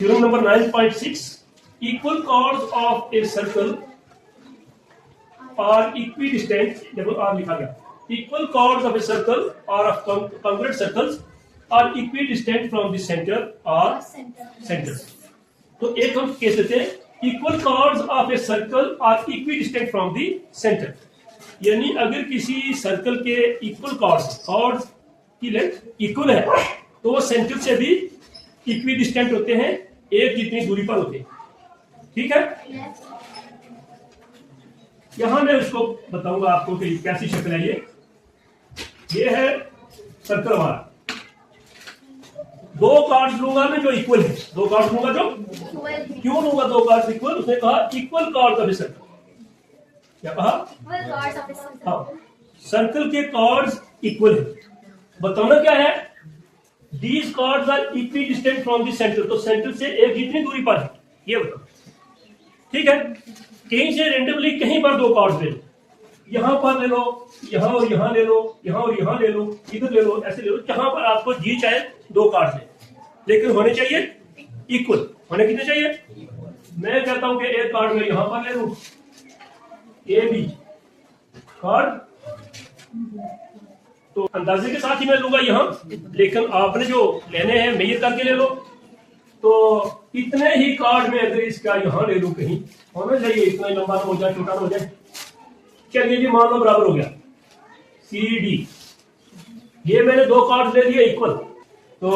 Theorem number 9.6. Equal chords of a circle are equidistant. देखो R लिखा गया. Equal chords of a circle or of congruent circles are equidistant from the center or centers. तो एक हम case लेते हैं. Equal chords of a circle are equidistant from the center. यानी अगर किसी सर्कल के इक्वल कॉर्ड्स की लेंथ इक्वल है तो वो सेंटर से भी इक्विडिस्टेंट होते हैं, एक जितनी दूरी पर होते हैं. ठीक है. यहां मैं उसको बताऊंगा आपको कि कैसी शक्ल है. ये है सर्कल हमारा. दो कार्ड्स लूंगा मैं जो इक्वल है. दो कार्ड्स लूंगा जो क्यों लूंगा दो कार्ड्स इक्वल? उसने कहा equal cards of a circle. क्या कहा? हाँ, सर्कल के कार्ड्स इक्वल है. बताना क्या है? These chords are equidistant from the center. तो सेंटर से एक जितनी दूरी पर है ये बताओ. ठीक है. कहीं से रेंडमली कहीं पर दो कार्ड्स ले लो. यहां पर ले लो, यहां और यहां ले लो, यहां और यहां ले लो, इधर ले लो, ऐसे ले लो. जहां पर आपको जी चाहे दो कार्ड्स ले, लेकिन होने चाहिए इक्वल. होने कितने चाहिए? मैं कहता हूं कि एक कार्ड में यहां पर ले लूं, ए बी कार्ड, तो अंदाजे के साथ ही मैं लूंगा यहां. लेकिन आपने जो लेने हैं मेजर करके ले लो. तो इतने ही कार्ड में अगर इसका यहां ले लूं, कहीं होना चाहिए इतना लंबा ना हो जाए, छोटा ना हो जाए. चलिए जी, मान लो बराबर हो गया सी डी. ये मैंने दो कार्ड ले लिए इक्वल. तो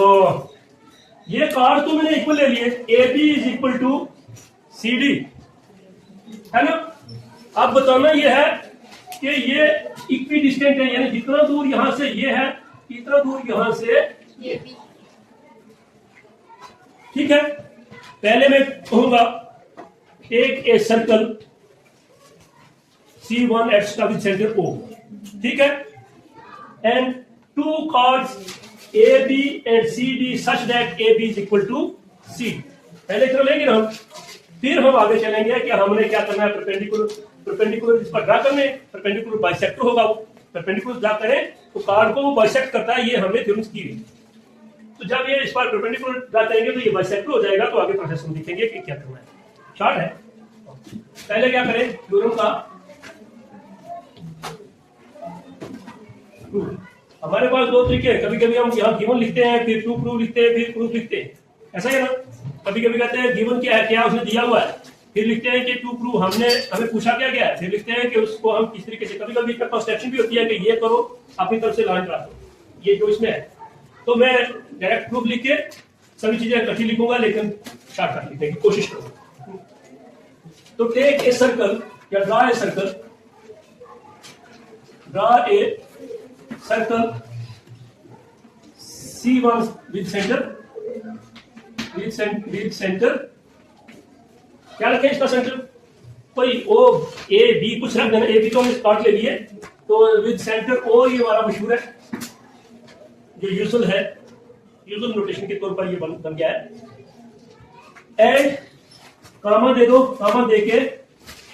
ये कार्ड तो मैंने इक्वल ले लिए. A B is equal to C D है ना. अब बताना ये है कि ये इक्विडिस्टेंट है, यानी जितना दूर यहां से ये है इतना दूर यहां से ये भी. ठीक है. पहले मैं कहूंगा एक ए सर्कल C1 एट का विद सेंटर O. ठीक है. And two chords AB and CD such that AB is equal to C. पहले इतना लेंगे ना हम, फिर हम आगे चलेंगे कि हमने क्या करना है. परपेंडिकुलर इस पर ड्रा करने. परपेंडिकुलर बाइसेक्टर होगा. वो परपेंडिकुलर ड्रा करें तो कार्ड को वो बाइसेक्ट करता है. ये हमने थ्योरम्स की है. तो जब ये इस पर परपेंडिकुलर ड्रा करेंगे तो ये बाइसेक्टर हो जाएगा. तो आगे प्रोसेस हम देखेंगे कि क्या करना है. शॉर्ट है. पहले क्या करें थ्योरम का. हमारे पास दो तरीके हैं. कभी कभी हम यहाँ गिवन लिखते हैं, फिर टू प्रूव लिखते हैं, फिर प्रूफ लिखते हैं. ऐसा है ना. कभी कभी कहते हैं गिवन क्या है, क्या उसने दिया हुआ है, फिर लिखते हैं कि टू प्रूव हमें पूछा क्या गया है, फिर लिखते हैं कि उसको हम किस तरीके से. कभी कभी इसका कंस्ट्रक्शन भी होती है कि ये करो अपनी तरफ से लाइन करा दो. ये जो इसमें है. तो मैं डायरेक्ट प्रूफ लिख के सभी चीजें इकट्ठी लिखूंगा, लेकिन शॉर्टकट लिखने की कोशिश करूंगा. तो टेक ए सर्कल या draw a circle. Draw a circle C1 with centre. With centre क्या रखें इसका सेंटर? कोई ओ ए बी कुछ रख देना. ए बी तो हमने स्टार्ट ले लिए. तो विद सेंटर ओ ये हमारा मशहूर है, जो यूजुअल है. यूजुअल नोटेशन के तौर पर ये बन गया है. एंड कामा दे दो. कामा दे के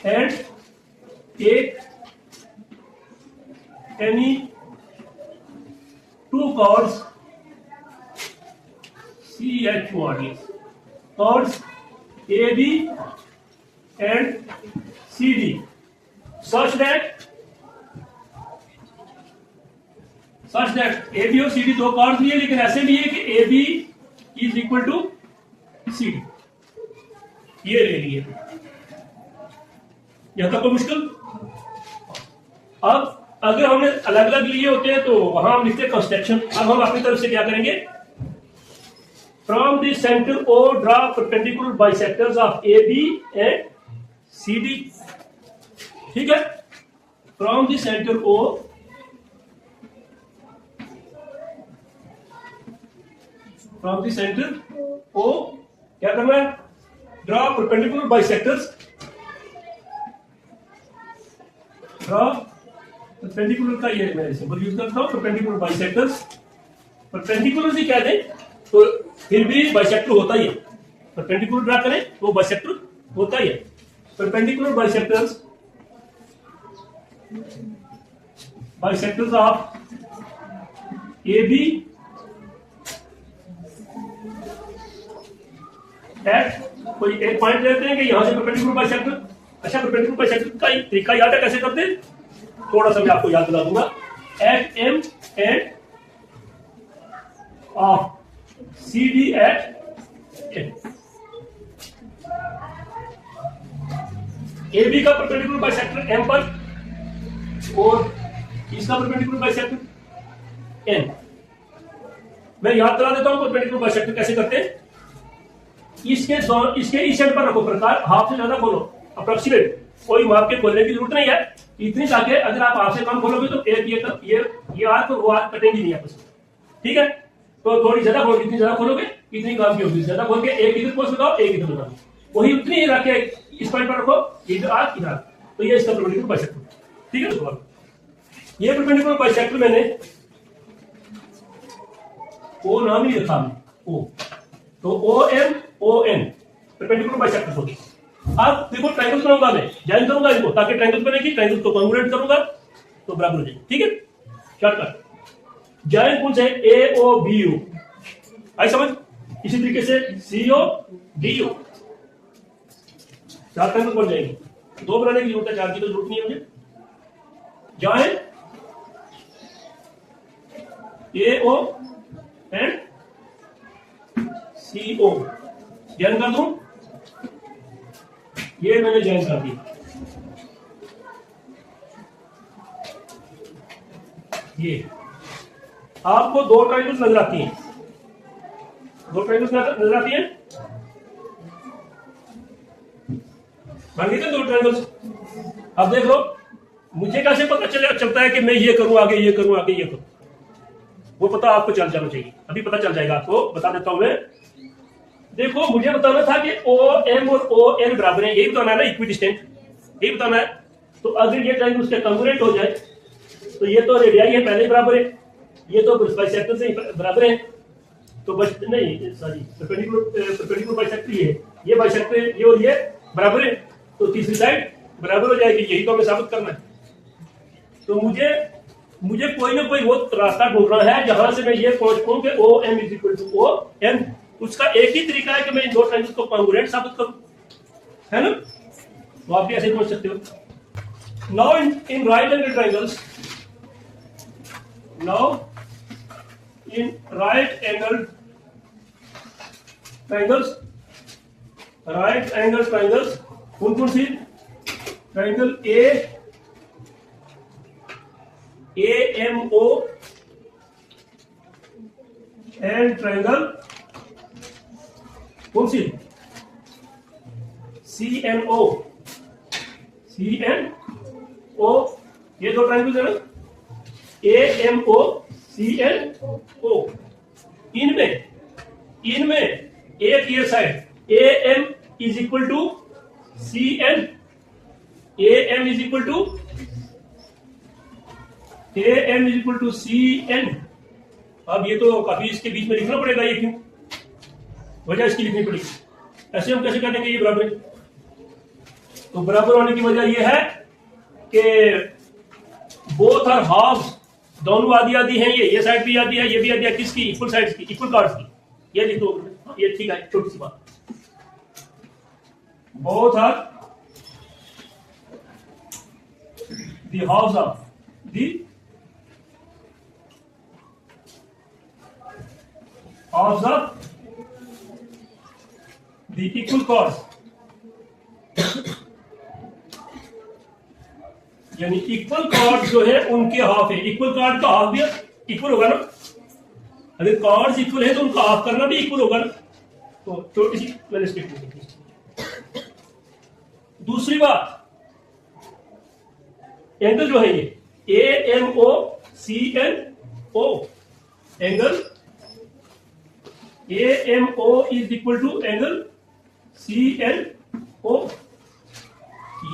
and take any two chords CH chords AB and CD such that AB और CD दो कार्ड्स लिए, लेकिन ऐसे भी है कि AB is equal to CD. ये ले लिए. यहां तक कोई मुश्किल? अब अगर हमने अलग अलग लिए होते हैं तो वहां हम लिखते हैं कंस्ट्रक्शन. अब हम अपनी तरफ से क्या करेंगे? From the center O, draw perpendicular bisectors of AB and CD. ठीक है. From the center O, क्या करना है? Draw perpendicular bisectors. Draw perpendicular का ये मैं सिंबल यूज करता हूं. perpendicular bisectors. perpendicular से क्या दें तो फिर भी बाइसेक्टर होता ही है. परपेंडिकुलर ड्रा करें तो बाइसेक्टर होता ही है. Perpendicular bisectors of AB at कोई एक पॉइंट लेते हैं कि यहाँ से परपेंडिकुलर बाइसेक्टर। अच्छा, परपेंडिकुलर बाइसेक्टर का तरीका याद है कैसे करते हैं? थोड़ा सा मैं आपको याद दिला दूंगा। At M and of C D at M. A B का परपेंडिकुलर बाइसेक्टर एम पर और इसका परपेंडिकुलर बाइसेक्टर एन। मैं याद करा देता हूं परपेंडिकुलर बाइसेक्टर कैसे करते हैं। इसके इस एंड पर रखो प्रकार, हाफ से ज्यादा खोलो, अप्रोक्सीमेट, कोई माप के खोलने की जरूरत नहीं है। इतनी ताकि अगर आप हाफ से कम खोलोगे तो एक ये आर्क और वो आर्क कटेंगे नहीं आपस में, ठीक है? तो थोड़ी ज्यादा खोलोगे, जितनी ज्यादा खोलोगे इतनी काम की होगी। ज्यादा खोल के एक इधर पोस्ट लगाओ, एक इधर लगाओ, वही उतनी ही रख के इस पॉइंट पर रखो, इधर आर्क इधर। तो ये इसका परपेंडिकुलर बाइसेक्टर, ठीक है दोस्तों। ये परपेंडिकुलर बाइसेक्टर मैंने ओ नाम ही रखा ओ, तो ओ एन परपेंडिकुलर बाइसेक्टर होगी। अब देखो ट्रायंगल बनाऊंगा मैं, ज्वाइन करूंगा इनको ताकि ट्रायंगल बनेगी, ट्रायंगल को कॉन्ग्रुएंट करूंगा तो बराबर हो जाएगी, ठीक है? शॉर्टकट ज्वाइन कौन से? ए ओ बी यू, आई समझ? इसी तरीके से सी ओ डी यू, चार ट्रायंगल बन जाएंगे। दो बनाने की जरूरत है, चार की तो जरूरत नहीं है मुझे। Join A O and C O, join कर दूं, ये मैंने ज्वाइन कर दिया। ये आपको दो ट्रायंगल्स नजर आती हैं, दो ट्रायंगल्स नजर आती हैं, बन गए थे दो ट्रायंगल्स। अब देख लो, मुझे कैसे पता चलता है कि मैं ये करूं आगे, ये करूं आगे, ये करूं? वो पता आपको चल जाना चाहिए, अभी पता चल जाएगा आपको, बता देता हूं मैं। देखो, मुझे बताना था कि ओ एम और ओ एन बराबर है, यही बताना है ना, इक्विडिस्टेंट, यही बताना है। तो अगर ये ट्रायंगल उसके कॉन्ग्रुएंट हो जाए तो ये तो रेडियाई है पहले ही बराबर है, ये तो बाइसेक्टर से बराबर है, तो बस नहीं, सॉरी, परपेंडिकुलर बाइसेक्टर ये बाइसेक्टर ये और ये बराबर है, तो तीसरी साइड बराबर हो जाएगी। यही तो हमें साबित करना है। तो मुझे कोई ना कोई वो रास्ता ढूंढना है जहां से मैं ये पहुंच पाऊं कि O M is equal to O N. उसका एक ही तरीका है कि मैं इन दो ट्रायंगल्स को कॉन्ग्रुएंट साबित करूं, है ना? तो आप भी ऐसे पहुंच सकते हो। Now in right angle triangles, now in right angle triangles कौन सी? Triangle A M O and triangle कौन सी? सी एन ओ, ये दो ट्रायंगल्स है ना, ए एम ओ सी एन ओ। इनमें एक ये side A M is equal to C N, C N. अब ये तो काफी इसके बीच में लिखना पड़ेगा, ये क्यों? वजह इसकी लिखनी पड़ेगी। ऐसे हम कैसे करेंगे ये बराबर? तो बराबर होने की वजह ये है कि बोथ आर हाफ्स, दोनों आधी आधी हैं, ये साइड भी आधी है, ये भी आधी है, किसकी? इक्वल साइड्स की, इक्वल कार्ड्स की। ये लिख दो, ये ठीक है, छोटी सी बात। Both are the halves of the equal chords, यानी इक्वल कार्ड जो है उनके हाफ है। इक्वल कार्ड का हाफ भी इक्वल होगा ना, अगर कार्ड्स इक्वल है तो उनका हाफ करना भी इक्वल होगा ना। तो छोटी सी मैंने स्टेटमेंट लिखी। दूसरी बात, एंगल जो है ये A M O C N O, angle A M O is equal to angle C N O.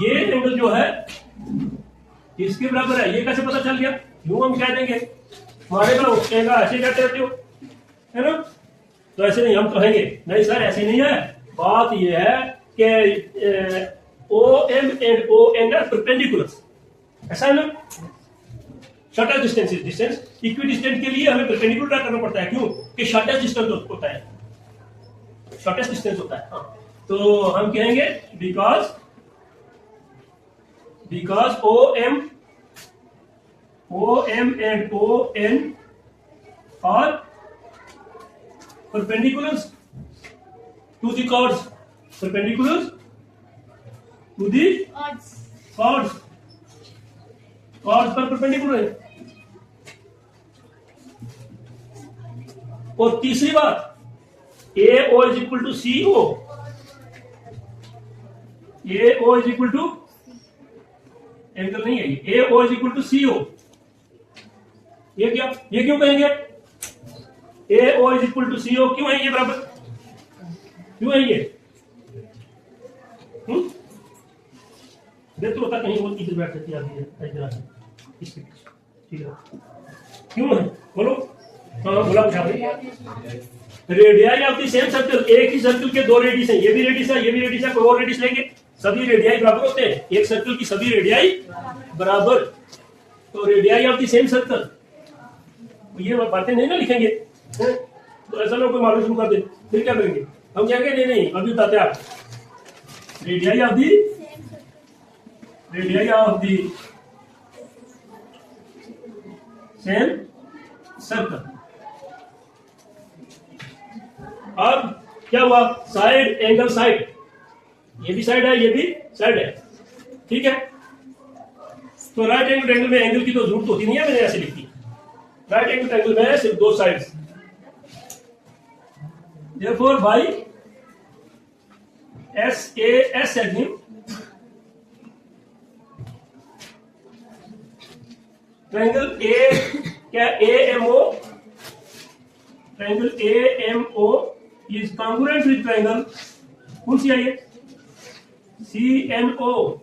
ये एंगल जो है इसके बराबर है। ये कैसे पता चल गया? यूं हम कह देंगे, हमारे पास उठेगा, ऐसे कहते रहते हो, है ना? तो ऐसे नहीं, हम कहेंगे नहीं सर ऐसे नहीं है। बात ये है कि O M and O N are perpendicular, ऐसा है ना? शॉर्टेस्ट डिस्टेंस इक्वी डिस्टेंस के लिए हमें परपेंडिकुलर ड्रा करना पड़ता है। क्यों? कि शॉर्टेस्ट डिस्टेंस होता है। शॉर्टेस्ट डिस्टेंस होता है। हाँ, तो हम कहेंगे because O M and O N are perpendicular to the chords, perpendicular to the chords पर परपेंडिकुलर है। और तीसरी बात, A O is equal to C O, A O is equal to, angle नहीं है ये, A O is equal to C O. ये क्या, ये क्यों कहेंगे A O is equal to C O, क्यों है ये बराबर, क्यों है ये? देख तो होता कहीं वो इधर बैठ जाती है, ठीक है, क्यों है बोलो? हाँ बोला कुछ आपने। Radii of the same circle, एक ही सर्कल के दो रेडियस हैं, ये भी रेडियस है, ये भी रेडियस है, कोई और रेडियस लेंगे, सभी रेडियाई बराबर होते हैं, एक सर्कल की सभी रेडियाई बराबर। तो radii of the same circle, ये बातें नहीं ना लिखेंगे, तो ऐसा ना कोई मालूम शुरू कर दे, फिर क्या करेंगे हम? कहेंगे नहीं नहीं अभी बताते आप। Radii of the same circle. अब क्या हुआ, साइड एंगल साइड, ये भी साइड है, ये भी साइड है, ठीक है। तो राइट एंगल ट्रायंगल में एंगल की तो जरूरत होती नहीं है, मैंने ऐसे लिखी, राइट एंगल ट्रायंगल में सिर्फ दो sides. Therefore by S A S एग्निम ट्रायंगल ए, क्या A M O, triangle A M O is congruent with triangle, कौन सी है ये, सी एन ओ,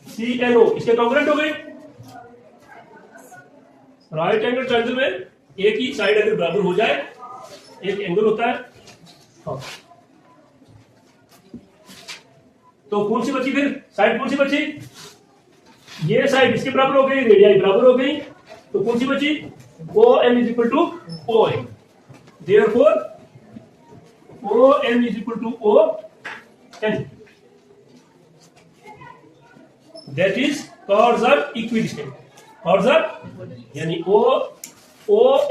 सी एन ओ, इसके कॉन्ग्रुएंट हो गए। राइट एंगल ट्रायंगल में एक ही साइड अगर बराबर हो जाए, एक एंगल होता है, हाँ। तो कौन सी बची फिर, साइड कौन सी बची, ये साइड इसके बराबर हो गई, रेडियाई बराबर हो गई, तो कौन सी बची, O M is equal to O A. Therefore O M is equal to O N, that is chords are equidistant. Chords are यानी ओ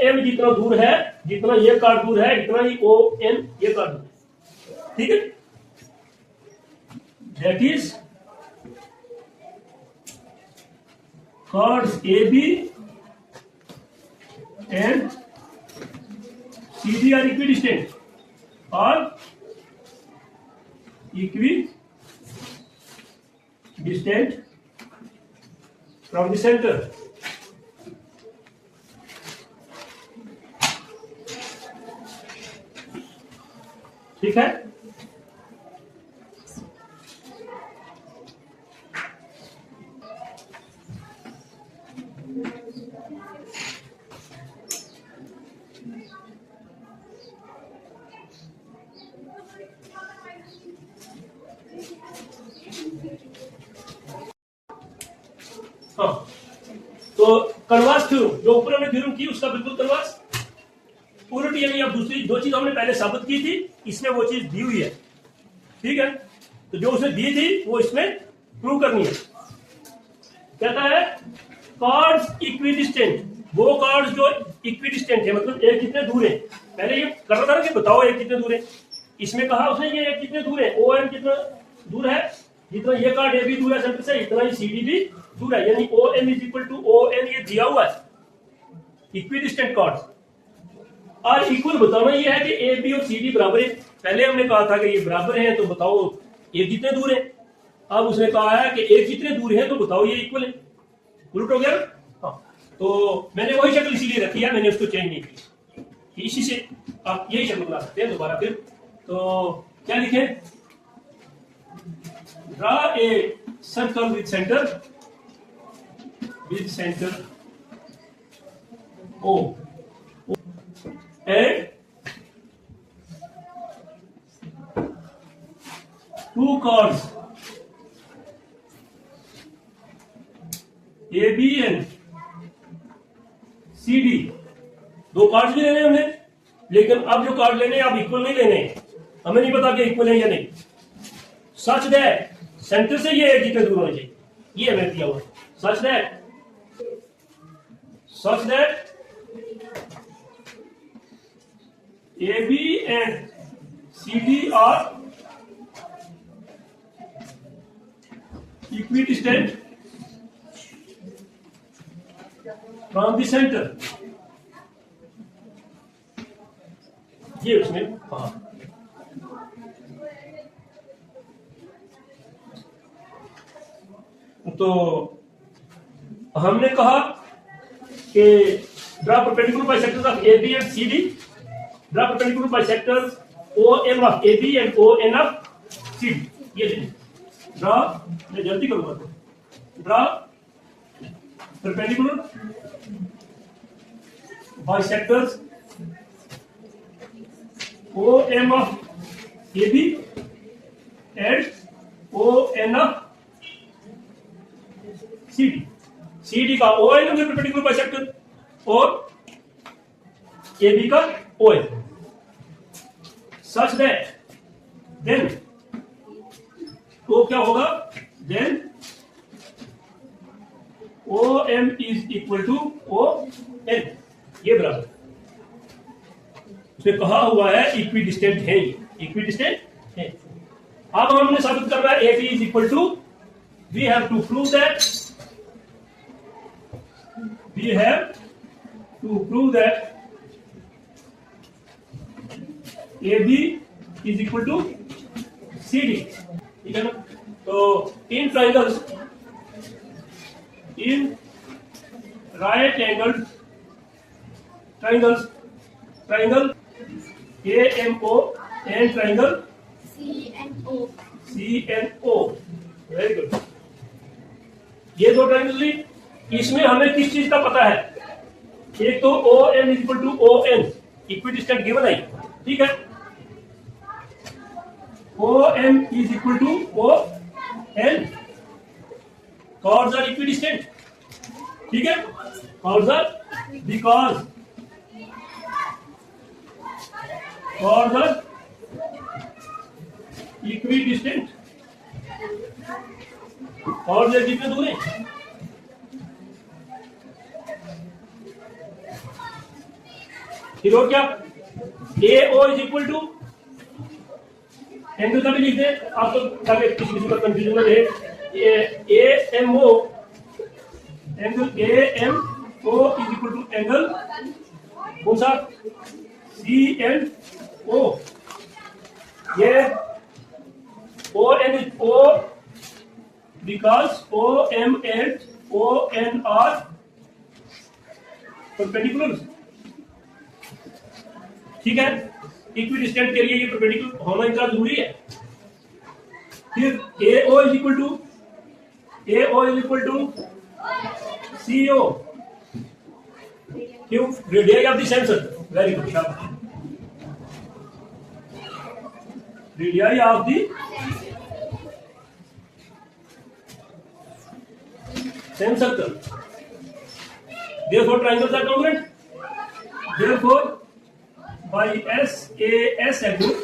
एम जितना दूर है, जितना ये कॉर्ड दूर है, इतना ही ओ एन ये कॉर्ड दूर है, ठीक है। That is chords AB and CD are equidistant or equidistant from the center. ठीक है, हाँ। तो कन्वर्स थ्योरम, जो ऊपर हमने थ्योरम की उसका बिल्कुल कन्वर्स उलट, यानी अब दूसरी दो चीज हमने पहले साबित की थी, इसमें वो चीज दी हुई है, ठीक है। तो जो उसने दी थी वो इसमें प्रूव करनी है। कहता है कॉर्ड्स इक्विडिस्टेंट, वो कॉर्ड्स जो इक्विडिस्टेंट है, मतलब एक कितने दूर है, पहले ये कर रहा था कि बताओ एक कितने दूर है, इसमें कहा उसने ये एक कितने दूर है, ओ एम कितना दूर है, जितना ये कार्ड ए भी दूर है सेंटर से, इतना ही सी डी भी दूर है, यानी O M is equal to O N, ये दिया हुआ है इक्विडिस्टेंट कॉर्ड्स। और इक्वल बताना ये है कि ए बी और सी डी बराबर है, पहले हमने कहा था कि ये बराबर है, तो बताओ ये कितने दूर है। अब उसने कहा है कि एक जितने दूर है, तो बताओ ये इक्वल है, उलट हो गया। हाँ, तो मैंने वही शक्ल इसीलिए रखी है, मैंने उसको चेंज नहीं की, इसी से आप यही शक्ल बना सकते हैं दोबारा फिर। तो क्या लिखे, draw a circle with centre O and two chords AB and CD, दो कार्ड्स भी लेने हमने, लेकिन अब जो कार्ड लेने आप इक्वल नहीं लेने, हमें नहीं पता कि इक्वल है या नहीं। सच दैट सेंटर से ये एक जितने दूर होने चाहिए, ये हमें दिया हुआ। सच that AB and CD are equidistant from the center। ये उसमें हाँ, तो हमने कहा कि draw perpendicular bisectors of AB and CD, draw perpendicular bisectors OM of AB and ON of CD। ये ड्रा, मैं जल्दी करूंगा तो draw perpendicular bisectors OM of AB and ON of CD। CD का ON में परपेंडिकुलर बाइसेक्टर और AB का ON। Such that then तो क्या होगा, then OM is equal to ON। ये बराबर, उसने कहा हुआ है इक्विडिस्टेंट है, इक्विडिस्टेंट है। अब हमने साबित करना है AB is equal to, we have to prove that AB is equal to CD। ठीक है ना? तो इन ट्राइंगल्स, इन right angle triangles, triangle AMO and triangle CNO। Very good. ये दो ट्राइंगल ली, इसमें हमें किस चीज का पता है, एक तो OM is equal to ON, equidistant given है, ठीक है। OM is equal to ON, chords are equidistant, ठीक है। chords are, because chords are equidistant, chords एक जितने दूर हैं। फिर और क्या, AO is equal to, angle का भी लिख दे आप तो, ताकि किसी का कंफ्यूजन ना रहे। AMO, angle AMO is equal to angle कौन सा, CNO। ये ON is O because OM and ON are perpendicular, ठीक है। इक्विडिस्टेंट के लिए ये परपेंडिकुलर होना इतना जरूरी है। फिर AO is equal to CO, क्यों, radius of the same circle. Very good, radius of the same circle, therefore triangles are congruent, therefore by SAS angle,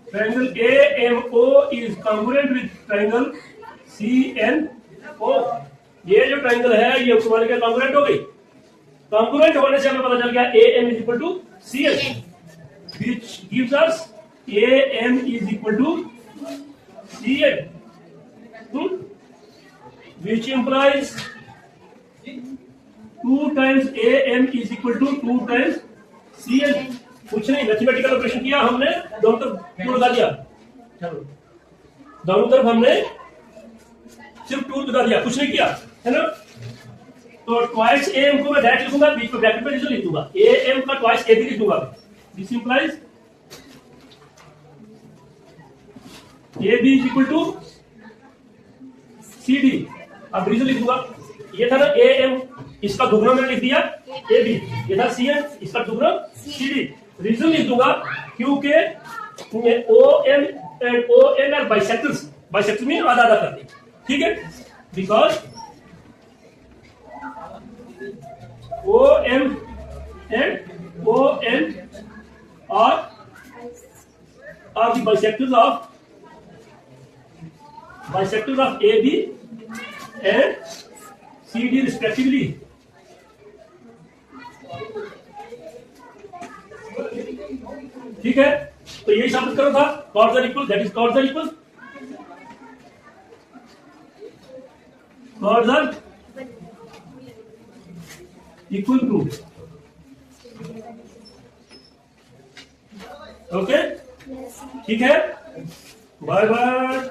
triangle AMO is congruent with triangle CNO। ये जो triangle है ये तुम्हारे क्या congruent हो गई, congruent होने से हमें पता चल गया AM is equal to CN, which gives us AM is equal to CN, which implies 2 times AM is equal to 2 times CN। कुछ नहीं, मैथमेटिकल ऑपरेशन किया हमने, दोनों तरफ टू लगा दिया, चलो दोनों तरफ हमने सिर्फ टू लगा दिया, कुछ नहीं किया, है ना। तो ट्वाइस AM को मैं डायरेक्ट लिखूंगा, बीच में ब्रैकेट में लिख दूंगा, AM का ट्वाइस AB लिख दूंगा। This implies AB is equal to CD। अब रीजन लिख दूंगा, ये था ना AM, इसका दुगना मैंने लिख दिया AB, ये था CN, इसका दुगना CD। रीजन लिख दूंगा क्योंकि OM and ON are bisectors, bisector में आधा आधा करते हैं, ठीक है। Because OM and ON are the bisectors of AB and CD respectively. ठीक है, तो यही साबित करो था chords are equal, that is chords are equal, chords are equal to, okay, ठीक है, बाय बाय।